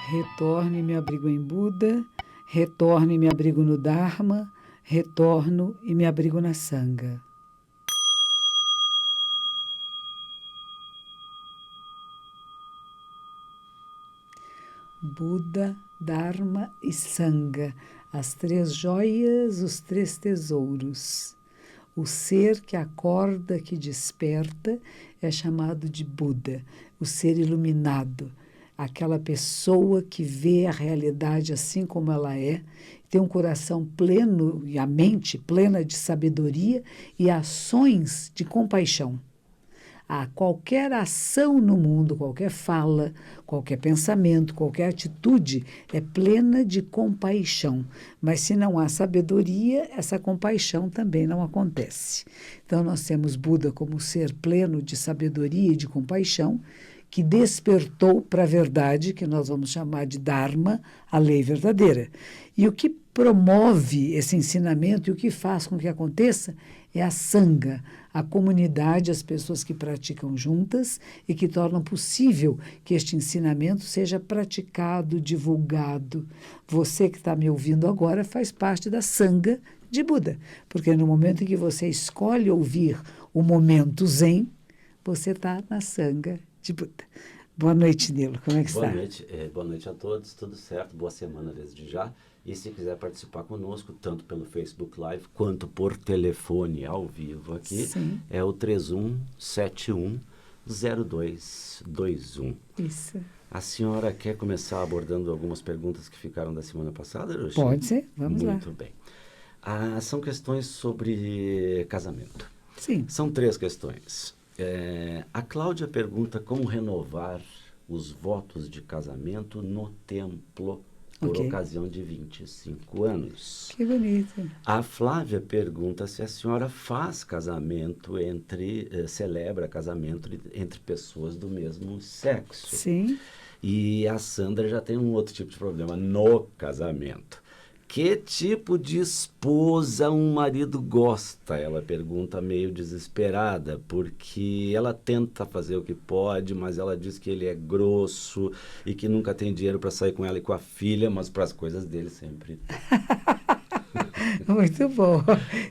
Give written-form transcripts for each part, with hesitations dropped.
Retorno e me abrigo em Buda, retorno e me abrigo no Dharma, retorno e me abrigo na Sangha. Buda, Dharma e Sangha, as três joias, os três tesouros. O ser que acorda, que desperta, é chamado de Buda, o ser iluminado, aquela pessoa que vê a realidade assim como ela é, tem um coração pleno e a mente plena de sabedoria e ações de compaixão. Qualquer ação no mundo, qualquer fala, qualquer pensamento, qualquer atitude é plena de compaixão. Mas se não há sabedoria, essa compaixão também não acontece. Então nós temos Buda como ser pleno de sabedoria e de compaixão, que despertou para a verdade, que nós vamos chamar de Dharma, a lei verdadeira. E o que promove esse ensinamento e o que faz com que aconteça é a Sangha, a comunidade, as pessoas que praticam juntas e que tornam possível que este ensinamento seja praticado, divulgado. Você que está me ouvindo agora faz parte da Sangha de Buda, porque no momento em que você escolhe ouvir o momento Zen, você está na Sangha de Buda. Boa noite, Nilo. Como é que está? Boa noite a todos. Tudo certo? Boa semana desde já. E se quiser participar conosco, tanto pelo Facebook Live quanto por telefone ao vivo aqui, Sim. É o 31710221. Isso. A senhora quer começar abordando algumas perguntas que ficaram da semana passada, Yoshi? Pode ser, vamos lá. Muito bem. São questões sobre casamento. Sim. São 3 questões. A Cláudia pergunta como renovar os votos de casamento no templo por ocasião de 25 anos. Que bonito. A Flávia pergunta se a senhora faz casamento celebra casamento entre pessoas do mesmo sexo. Sim. E a Sandra já tem um outro tipo de problema no casamento. Que tipo de esposa um marido gosta? Ela pergunta meio desesperada, porque ela tenta fazer o que pode, mas ela diz que ele é grosso e que nunca tem dinheiro para sair com ela e com a filha, mas para as coisas dele sempre. Muito bom.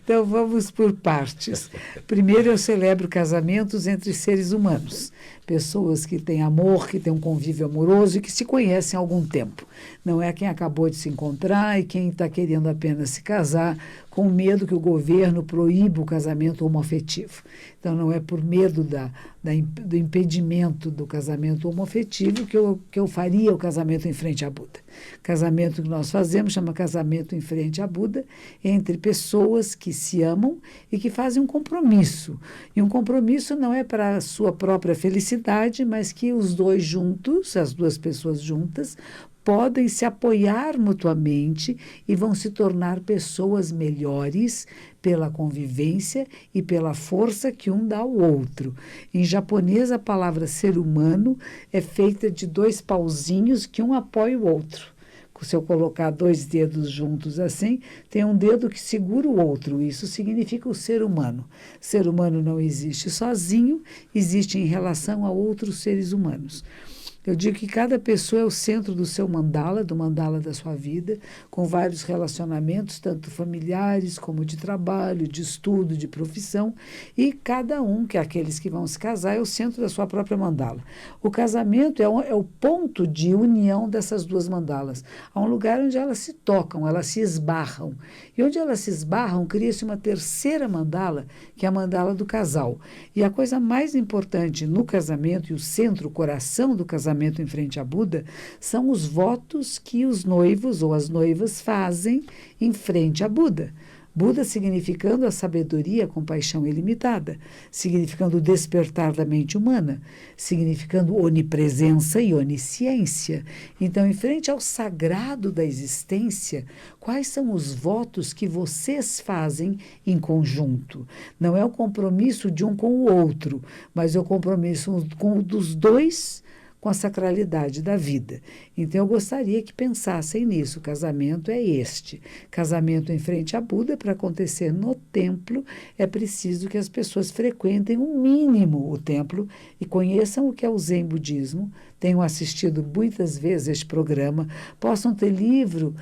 Então vamos por partes. Primeiro eu celebro casamentos entre seres humanos, pessoas que têm amor, que têm um convívio amoroso e que se conhecem há algum tempo. Não é quem acabou de se encontrar e quem está querendo apenas se casar com medo que o governo proíba o casamento homoafetivo. Então não é por medo do impedimento do casamento homoafetivo que eu faria o casamento em frente a Buda. Casamento que nós fazemos chama casamento em frente a Buda, entre pessoas que se amam e que fazem um compromisso. E um compromisso não é para a sua própria felicidade, mas que os dois juntos, as duas pessoas juntas, podem se apoiar mutuamente e vão se tornar pessoas melhores pela convivência e pela força que um dá ao outro. Em japonês, a palavra ser humano é feita de 2 pauzinhos que um apoia o outro. Se eu colocar 2 dedos juntos assim, tem um dedo que segura o outro. Isso significa o ser humano. Ser humano não existe sozinho, existe em relação a outros seres humanos. Eu digo que cada pessoa é o centro do seu mandala, do mandala da sua vida, com vários relacionamentos, tanto familiares como de trabalho, de estudo, de profissão, e cada um, que é aqueles que vão se casar, é o centro da sua própria mandala. O casamento é o ponto de união dessas 2 mandalas. Há um lugar onde elas se tocam, elas se esbarram. E onde elas se esbarram, cria-se uma terceira mandala, que é a mandala do casal. E a coisa mais importante no casamento, e o centro, o coração do casamento em frente a Buda, são os votos que os noivos ou as noivas fazem em frente a Buda. Buda significando a sabedoria, a compaixão ilimitada, significando o despertar da mente humana, significando onipresença e onisciência. Então, em frente ao sagrado da existência, quais são os votos que vocês fazem em conjunto? Não é o compromisso de um com o outro, mas é o compromisso com dos dois com a sacralidade da vida. Então, eu gostaria que pensassem nisso. O casamento é este. Casamento em frente a Buda, para acontecer no templo, é preciso que as pessoas frequentem o mínimo o templo e conheçam o que é o Zen budismo, tenham assistido muitas vezes este programa, possam ter lido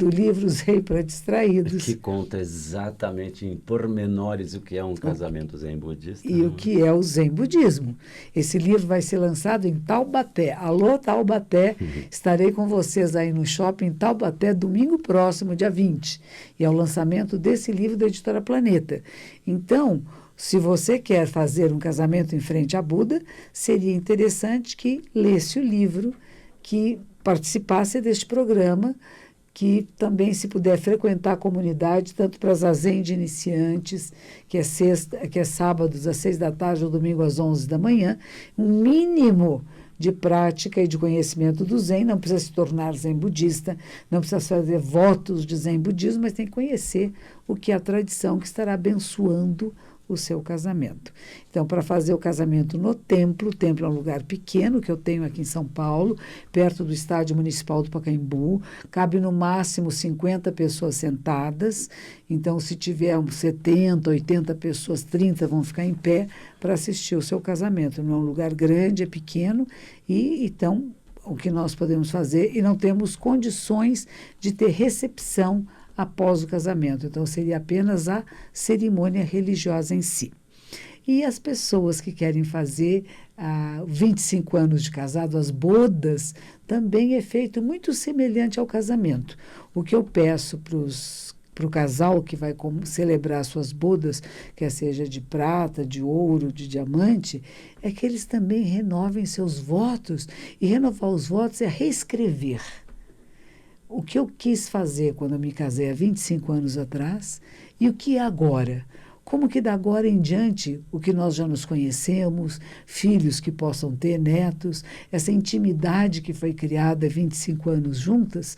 livros Zen para distraídos. Que conta exatamente em pormenores o que é um casamento Zen budista. E o que é o Zen budismo. Esse livro vai ser lançado em Taubaté. Alô, Taubaté, estarei com vocês aí no shopping em Taubaté, domingo próximo, dia 20. E é o lançamento desse livro da Editora Planeta. Então, se você quer fazer um casamento em frente a Buda, seria interessante que lesse o livro, que participasse deste programa, que também, se puder, frequentar a comunidade, tanto para Zazen de iniciantes, que é sábados às 6 da tarde ou domingo às 11 da manhã, um mínimo de prática e de conhecimento do Zen, não precisa se tornar Zen budista, não precisa fazer votos de Zen budismo, mas tem que conhecer o que é a tradição que estará abençoando o seu casamento. Então, para fazer o casamento no templo, o templo é um lugar pequeno que eu tenho aqui em São Paulo, perto do Estádio Municipal do Pacaembu, cabe no máximo 50 pessoas sentadas, então se tiver 70, 80 pessoas, 30 vão ficar em pé para assistir o seu casamento. Não é um lugar grande, é pequeno, e então o que nós podemos fazer, e não temos condições de ter recepção após o casamento. Então, seria apenas a cerimônia religiosa em si. E as pessoas que querem fazer 25 anos de casado, as bodas, também é feito muito semelhante ao casamento. O que eu peço para o casal que vai celebrar suas bodas, quer seja de prata, de ouro, de diamante, é que eles também renovem seus votos. E renovar os votos é reescrever o que eu quis fazer quando eu me casei há 25 anos atrás e o que é agora. Como que da agora em diante, o que nós já nos conhecemos, filhos que possam ter, netos, essa intimidade que foi criada há 25 anos juntas,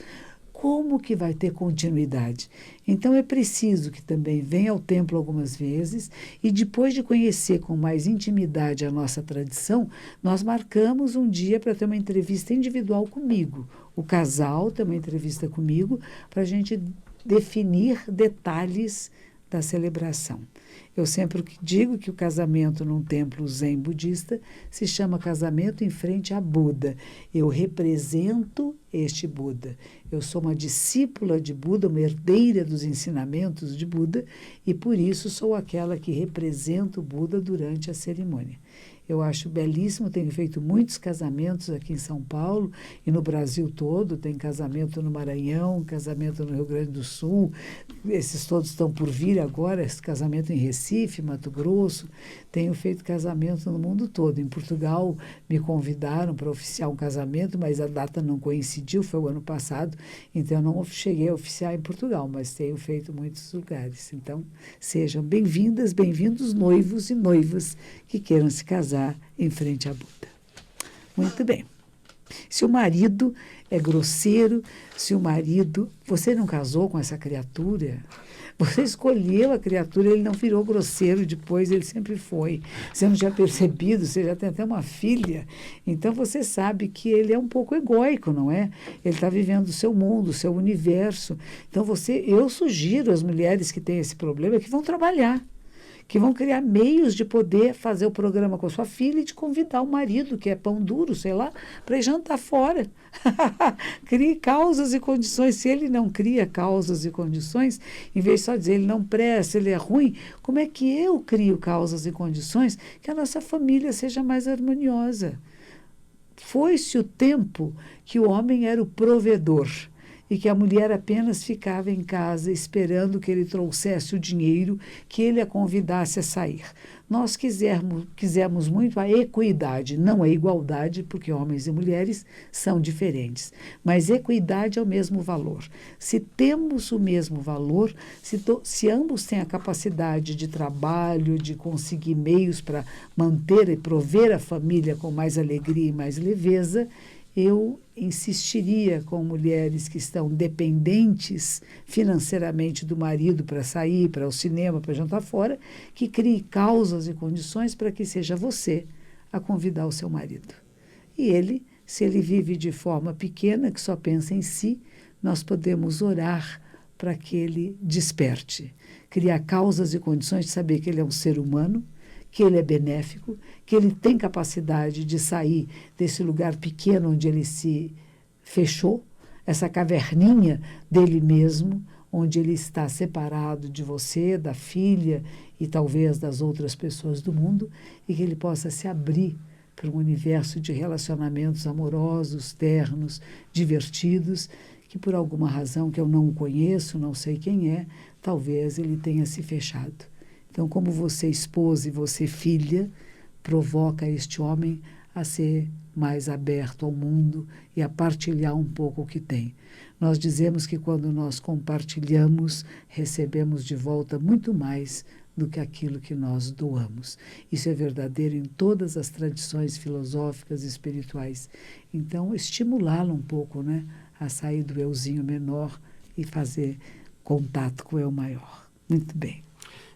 como que vai ter continuidade? Então, é preciso que também venha ao templo algumas vezes e, depois de conhecer com mais intimidade a nossa tradição, nós marcamos um dia para ter uma entrevista individual comigo. O casal tem uma entrevista comigo para a gente definir detalhes da celebração. Eu sempre digo que o casamento num templo zen budista se chama casamento em frente a Buda. Eu represento este Buda. Eu sou uma discípula de Buda, uma herdeira dos ensinamentos de Buda, e por isso sou aquela que representa o Buda durante a cerimônia. Eu acho belíssimo, tenho feito muitos casamentos aqui em São Paulo e no Brasil todo. Tem casamento no Maranhão, casamento no Rio Grande do Sul, esses todos estão por vir agora, esse casamento em Recife, Mato Grosso. Tenho feito casamento no mundo todo. Em Portugal me convidaram para oficiar um casamento, mas a data não coincidiu, foi o ano passado, então eu não cheguei a oficiar em Portugal, mas tenho feito em muitos lugares. Então, sejam bem-vindas, bem-vindos noivos e noivas que queiram se casar em frente à Buda. Muito bem. Se o marido é grosseiro, se o marido... Você não casou com essa criatura? Você escolheu a criatura, ele não virou grosseiro depois, ele sempre foi. Você não tinha percebido, você já tem até uma filha. Então, você sabe que ele é um pouco egóico, não é? Ele está vivendo o seu mundo, o seu universo. Então, eu sugiro às mulheres que têm esse problema que vão trabalhar, que vão criar meios de poder fazer o programa com a sua filha e de convidar o marido, que é pão duro, sei lá, para ir jantar fora. Crie causas e condições. Se ele não cria causas e condições, em vez de só dizer ele não presta, ele é ruim, como é que eu crio causas e condições que a nossa família seja mais harmoniosa? Foi-se o tempo que o homem era o provedor e que a mulher apenas ficava em casa esperando que ele trouxesse o dinheiro, que ele a convidasse a sair. Nós quisemos muito a equidade, não a igualdade, porque homens e mulheres são diferentes, mas equidade é o mesmo valor. Se temos o mesmo valor, se ambos têm a capacidade de trabalho, de conseguir meios para manter e prover a família com mais alegria e mais leveza, eu insistiria com mulheres que estão dependentes financeiramente do marido para sair, para o cinema, para jantar fora, que crie causas e condições para que seja você a convidar o seu marido. E ele, se ele vive de forma pequena, que só pensa em si, nós podemos orar para que ele desperte, criar causas e condições de saber que ele é um ser humano, que ele é benéfico, que ele tem capacidade de sair desse lugar pequeno onde ele se fechou, essa caverninha dele mesmo, onde ele está separado de você, da filha e talvez das outras pessoas do mundo, e que ele possa se abrir para um universo de relacionamentos amorosos, ternos, divertidos, que por alguma razão que eu não conheço, não sei quem é, talvez ele tenha se fechado. Então, como você esposa e você filha, provoca este homem a ser mais aberto ao mundo e a partilhar um pouco o que tem. Nós dizemos que quando nós compartilhamos, recebemos de volta muito mais do que aquilo que nós doamos. Isso é verdadeiro em todas as tradições filosóficas e espirituais. Então, estimulá-lo um pouco, né, a sair do euzinho menor e fazer contato com o eu maior. Muito bem.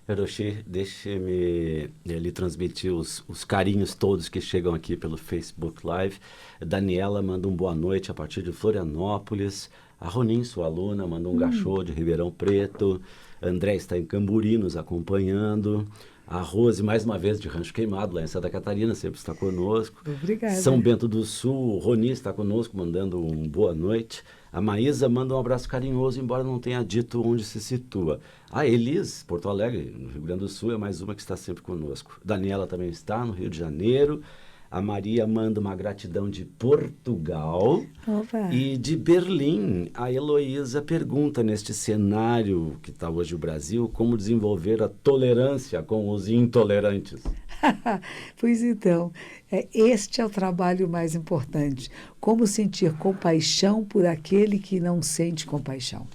Hiroshi, deixe-me lhe transmitir os carinhos todos que chegam aqui pelo Facebook Live. Daniela manda um boa noite a partir de Florianópolis. A Ronin, sua aluna, manda um gachô de Ribeirão Preto. André está em Camburi nos acompanhando. A Rose, mais uma vez, de Rancho Queimado, lá em Santa Catarina, sempre está conosco. Obrigada. São Bento do Sul, o Roni está conosco, mandando um boa noite. A Maísa manda um abraço carinhoso, embora não tenha dito onde se situa. A Elis, Porto Alegre, no Rio Grande do Sul, é mais uma que está sempre conosco. Daniela também está, no Rio de Janeiro. A Maria manda uma gratidão de Portugal. Opa. E de Berlim, a Heloísa pergunta, neste cenário que está hoje o Brasil, como desenvolver a tolerância com os intolerantes. Pois então, este é o trabalho mais importante. Como sentir compaixão por aquele que não sente compaixão.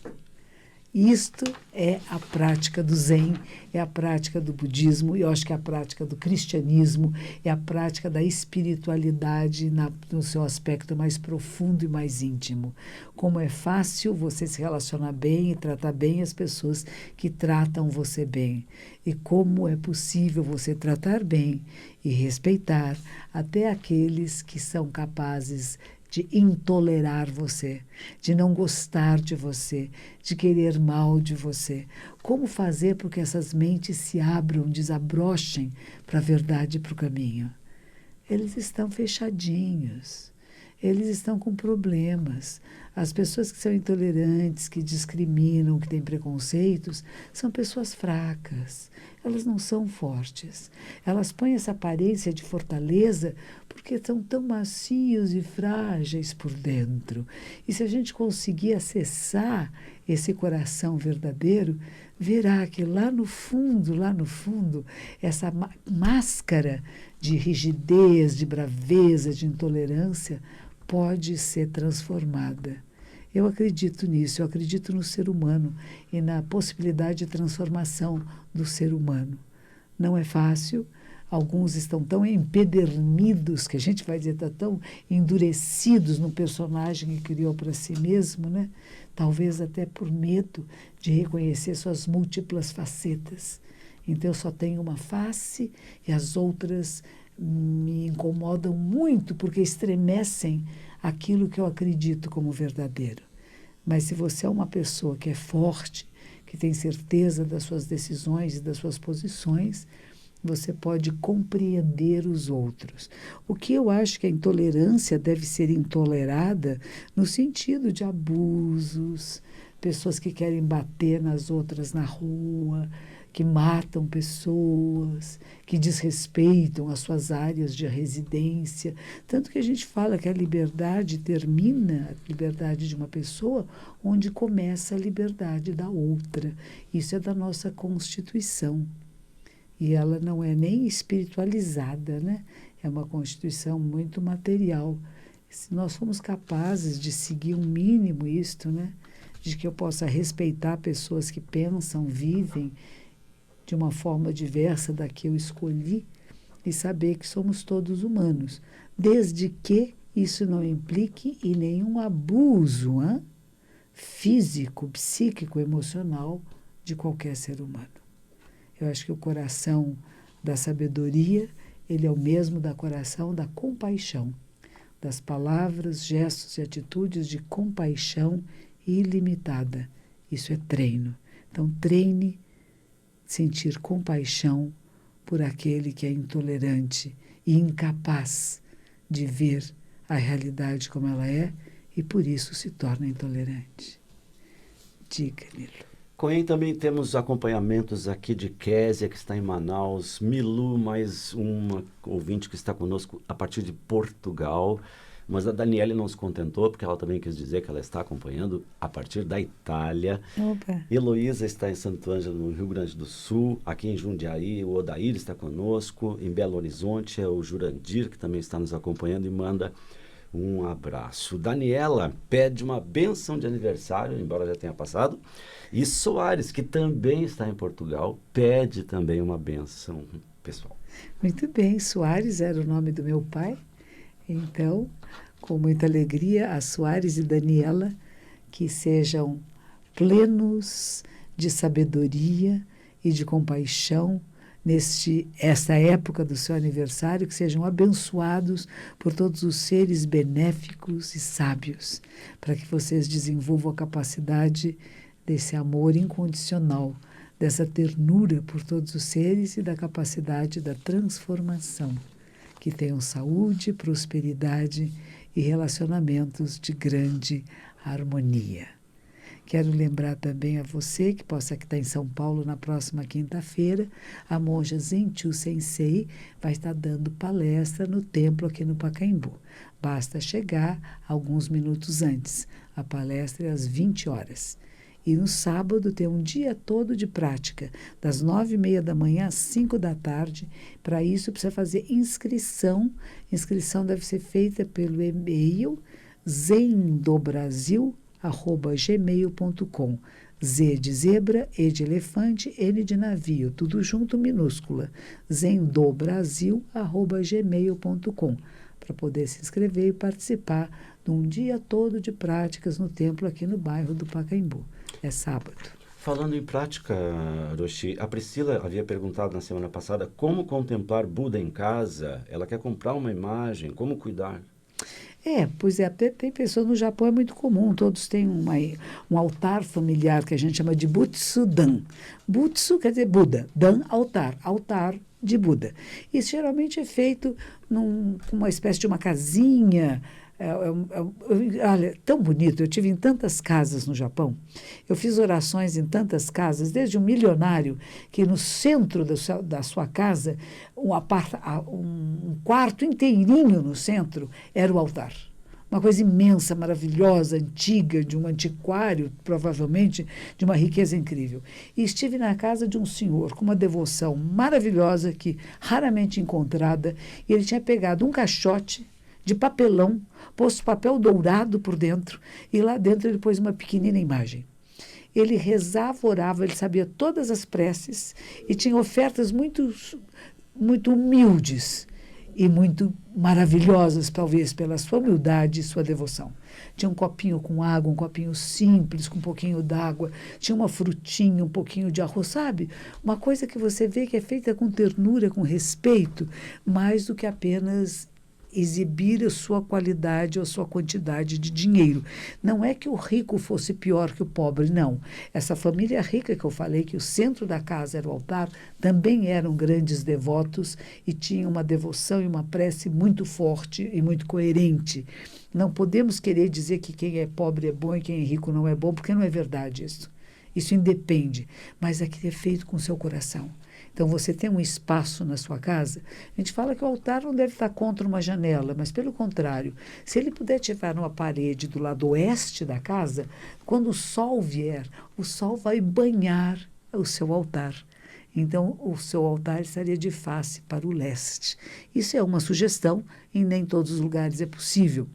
Isto é a prática do Zen, é a prática do budismo, eu acho que é a prática do cristianismo, é a prática da espiritualidade no seu aspecto mais profundo e mais íntimo. Como é fácil você se relacionar bem e tratar bem as pessoas que tratam você bem. E como é possível você tratar bem e respeitar até aqueles que são capazes de intolerar você, de não gostar de você, de querer mal de você. Como fazer para que essas mentes se abram, desabrochem para a verdade e para o caminho? Eles estão fechadinhos, eles estão com problemas. As pessoas que são intolerantes, que discriminam, que têm preconceitos, são pessoas fracas. Elas não são fortes. Elas põem essa aparência de fortaleza porque estão tão macios e frágeis por dentro. E se a gente conseguir acessar esse coração verdadeiro, verá que lá no fundo, essa máscara de rigidez, de braveza, de intolerância, pode ser transformada. Eu acredito nisso, eu acredito no ser humano e na possibilidade de transformação do ser humano. Não é fácil, alguns estão tão empedernidos, que a gente vai dizer, tão endurecidos no personagem que criou para si mesmo, né? Talvez até por medo de reconhecer suas múltiplas facetas. Então eu só tenho uma face e as outras me incomodam muito porque estremecem aquilo que eu acredito como verdadeiro. Mas se você é uma pessoa que é forte, que tem certeza das suas decisões e das suas posições, você pode compreender os outros. O que eu acho que a intolerância deve ser intolerada no sentido de abusos, pessoas que querem bater nas outras na rua, que matam pessoas, que desrespeitam as suas áreas de residência. Tanto que a gente fala que a liberdade termina, a liberdade de uma pessoa, onde começa a liberdade da outra. Isso é da nossa Constituição. E ela não é nem espiritualizada, né? É uma Constituição muito material. Se nós formos capazes de seguir um mínimo isto, né? De que eu possa respeitar pessoas que pensam, vivem de uma forma diversa da que eu escolhi e saber que somos todos humanos, desde que isso não implique em nenhum abuso físico, psíquico, emocional de qualquer ser humano. Eu acho que o coração da sabedoria, ele é o mesmo da coração da compaixão. das palavras, gestos e atitudes de compaixão ilimitada. Isso é treino. Então, treine sentir compaixão por aquele que é intolerante e incapaz de ver a realidade como ela é e por isso se torna intolerante. Diga, Nilo. Coen, também temos acompanhamentos aqui de Késia, que está em Manaus, Milu, mais uma ouvinte que está conosco a partir de Portugal, mas a Daniele não se contentou, porque ela também quis dizer que ela está acompanhando a partir da Itália. Opa. Heloísa está em Santo Ângelo, no Rio Grande do Sul, aqui em Jundiaí, o Odair está conosco, em Belo Horizonte é o Jurandir, que também está nos acompanhando e manda um abraço. Daniela pede uma bênção de aniversário, embora já tenha passado. E Soares, que também está em Portugal, pede também uma bênção pessoal. Muito bem, Soares era o nome do meu pai. Então, com muita alegria, a Soares e Daniela, que sejam plenos de sabedoria e de compaixão esta época do seu aniversário, que sejam abençoados por todos os seres benéficos e sábios, para que vocês desenvolvam a capacidade desse amor incondicional, dessa ternura por todos os seres e da capacidade da transformação. Que tenham saúde, prosperidade e relacionamentos de grande harmonia. Quero lembrar também a você, que possa estar em São Paulo na próxima quinta-feira, a monja Zenchu Sensei vai estar dando palestra no templo aqui no Pacaembu. Basta chegar alguns minutos antes. A palestra é às 20 horas. E no sábado tem um dia todo de prática, das 9h30 da manhã às 5 da tarde. Para isso precisa fazer inscrição. Inscrição deve ser feita pelo e-mail zendobrasil@gmail.com. Z de zebra, E de elefante, N de navio, tudo junto, minúscula. zendobrasil@gmail.com, para poder se inscrever e participar de um dia todo de práticas no templo aqui no bairro do Pacaembu. É sábado. Falando em prática, Roshi, a Priscila havia perguntado na semana passada como contemplar Buda em casa. Ela quer comprar uma imagem, como cuidar? Pois é, tem pessoas no Japão, é muito comum, todos têm um altar familiar que a gente chama de Butsudan. Butsu quer dizer Buda, Dan, altar de Buda. Isso geralmente é feito com uma espécie de uma casinha. Olha, tão bonito, eu tive em tantas casas no Japão, eu fiz orações em tantas casas, desde um milionário que no centro da sua casa, um quarto inteirinho no centro era o altar. Uma coisa imensa, maravilhosa, antiga, de um antiquário, provavelmente de uma riqueza incrível. E estive na casa de um senhor com uma devoção maravilhosa, que raramente encontrada, e ele tinha pegado um caixote de papelão, posto papel dourado por dentro, e lá dentro ele pôs uma pequenina imagem. Ele rezava, orava, ele sabia todas as preces e tinha ofertas muito, muito humildes e muito maravilhosas, talvez pela sua humildade e sua devoção. Tinha um copinho com água, um copinho simples, com um pouquinho d'água, tinha uma frutinha, um pouquinho de arroz, sabe? Uma coisa que você vê que é feita com ternura, com respeito, mais do que apenas exibir a sua qualidade ou a sua quantidade de dinheiro. Não é que o rico fosse pior que o pobre, não. Essa família rica que eu falei, que o centro da casa era o altar, também eram grandes devotos e tinham uma devoção e uma prece muito forte e muito coerente. Não podemos querer dizer que quem é pobre é bom e quem é rico não é bom, porque não é verdade isso. Isso independe, mas é que é feito com o seu coração. Então, você tem um espaço na sua casa, a gente fala que o altar não deve estar contra uma janela, mas, pelo contrário, se ele puder tiver numa parede do lado oeste da casa, quando o sol vier, o sol vai banhar o seu altar. Então, o seu altar estaria de face para o leste. Isso é uma sugestão, em nem todos os lugares é possível.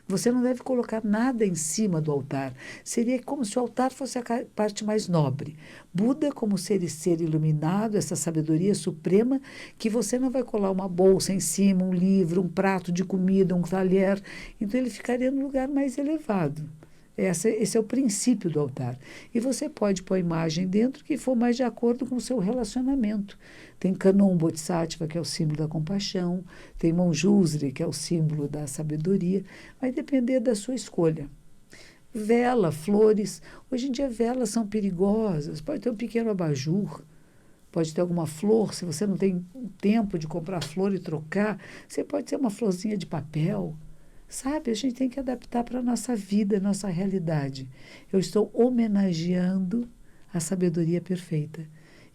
Você não deve colocar nada em cima do altar. Seria como se o altar fosse a parte mais nobre. Buda, como ser iluminado, essa sabedoria suprema, que você não vai colar uma bolsa em cima, um livro, um prato de comida, um talher. Então, ele ficaria no lugar mais elevado. Esse é o princípio do altar. E você pode pôr a imagem dentro que for mais de acordo com o seu relacionamento. Tem Kannon Bodhisattva, que é o símbolo da compaixão, tem Manjusri, que é o símbolo da sabedoria. Vai depender da sua escolha. Vela, flores. Hoje em dia, velas são perigosas. Pode ter um pequeno abajur, pode ter alguma flor. Se você não tem tempo de comprar flor e trocar, você pode ter uma florzinha de papel. Sabe, a gente tem que adaptar para a nossa vida, nossa realidade. Eu estou homenageando a sabedoria perfeita.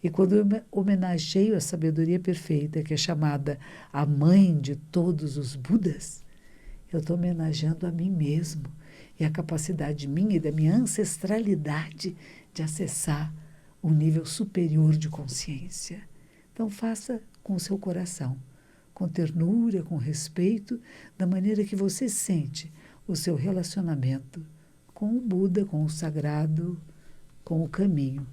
E quando eu homenageio a sabedoria perfeita, que é chamada a mãe de todos os Budas, eu estou homenageando a mim mesmo e a capacidade minha e da minha ancestralidade de acessar um nível superior de consciência. Então, faça com o seu coração, com ternura, com respeito, da maneira que você sente o seu relacionamento com o Buda, com o sagrado, com o caminho.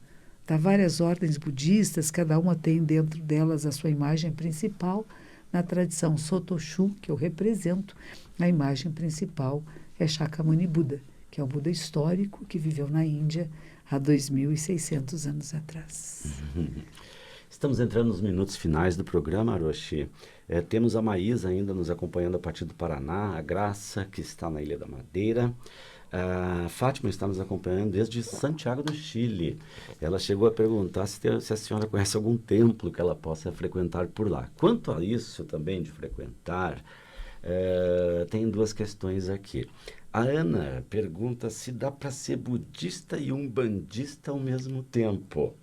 Há várias ordens budistas, cada uma tem dentro delas a sua imagem principal. Na tradição Sotoshu, que eu represento, a imagem principal é Shakyamuni Buda, que é um Buda histórico que viveu na Índia há 2.600 anos atrás. Estamos entrando nos minutos finais do programa, Aroshi. Temos a Maísa ainda nos acompanhando a partir do Paraná, a Graça, que está na Ilha da Madeira. A Fátima está nos acompanhando desde Santiago do Chile. Ela chegou a perguntar se a senhora conhece algum templo que ela possa frequentar por lá. Quanto a isso também de frequentar, tem duas questões aqui. A Ana pergunta se dá para ser budista e umbandista ao mesmo tempo.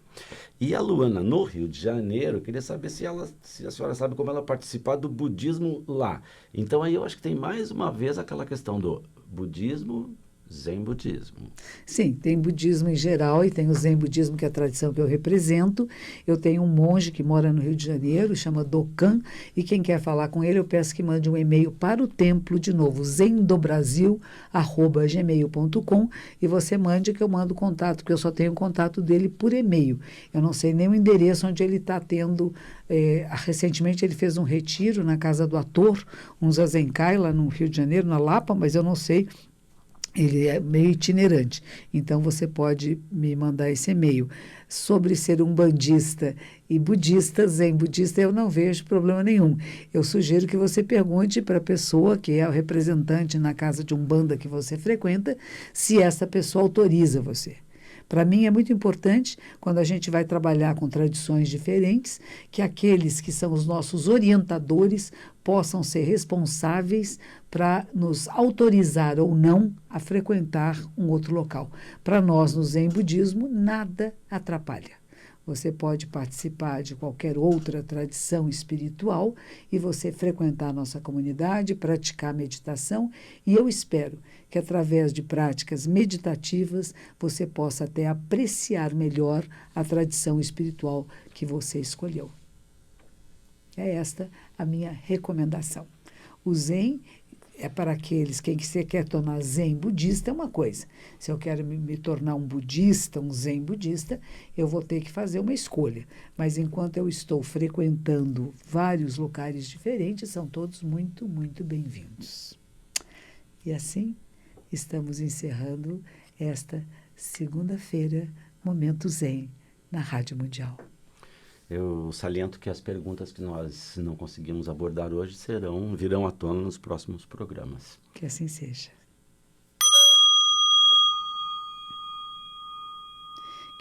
E a Luana, no Rio de Janeiro, queria saber se a senhora sabe como ela participar do budismo lá. Então aí eu acho que tem mais uma vez aquela questão do budismo, Zen budismo. Sim, tem budismo em geral e tem o Zen budismo, que é a tradição que eu represento. Eu tenho um monge que mora no Rio de Janeiro, chama Dokan, e quem quer falar com ele, eu peço que mande um e-mail para o templo, de novo, zendobrasil@gmail.com, e você mande que eu mando contato, porque eu só tenho contato dele por e-mail. Eu não sei nem o endereço onde ele está tendo. Recentemente ele fez um retiro na Casa do Ator, um Zazenkai lá no Rio de Janeiro, na Lapa, mas eu não sei. Ele é meio itinerante, então você pode me mandar esse e-mail. Sobre ser umbandista e budista, zen budista, eu não vejo problema nenhum. Eu sugiro que você pergunte para a pessoa que é o representante na casa de umbanda que você frequenta, se essa pessoa autoriza você. Para mim é muito importante, quando a gente vai trabalhar com tradições diferentes, que aqueles que são os nossos orientadores possam ser responsáveis para nos autorizar ou não a frequentar um outro local. Para nós, no Zen Budismo, nada atrapalha. Você pode participar de qualquer outra tradição espiritual e você frequentar a nossa comunidade, praticar meditação, e eu espero que através de práticas meditativas você possa até apreciar melhor a tradição espiritual que você escolheu. É esta a minha recomendação. O Zen é para aqueles, quem você quer tornar zen budista é uma coisa. Se eu quero me tornar um budista, um zen budista, eu vou ter que fazer uma escolha. Mas enquanto eu estou frequentando vários locais diferentes, são todos muito, muito bem-vindos. E assim, estamos encerrando esta segunda-feira, Momento Zen, na Rádio Mundial. Eu saliento que as perguntas que nós não conseguimos abordar hoje virão à tona nos próximos programas. Que assim seja.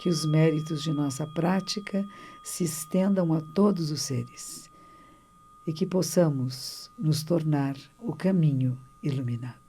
Que os méritos de nossa prática se estendam a todos os seres e que possamos nos tornar o caminho iluminado.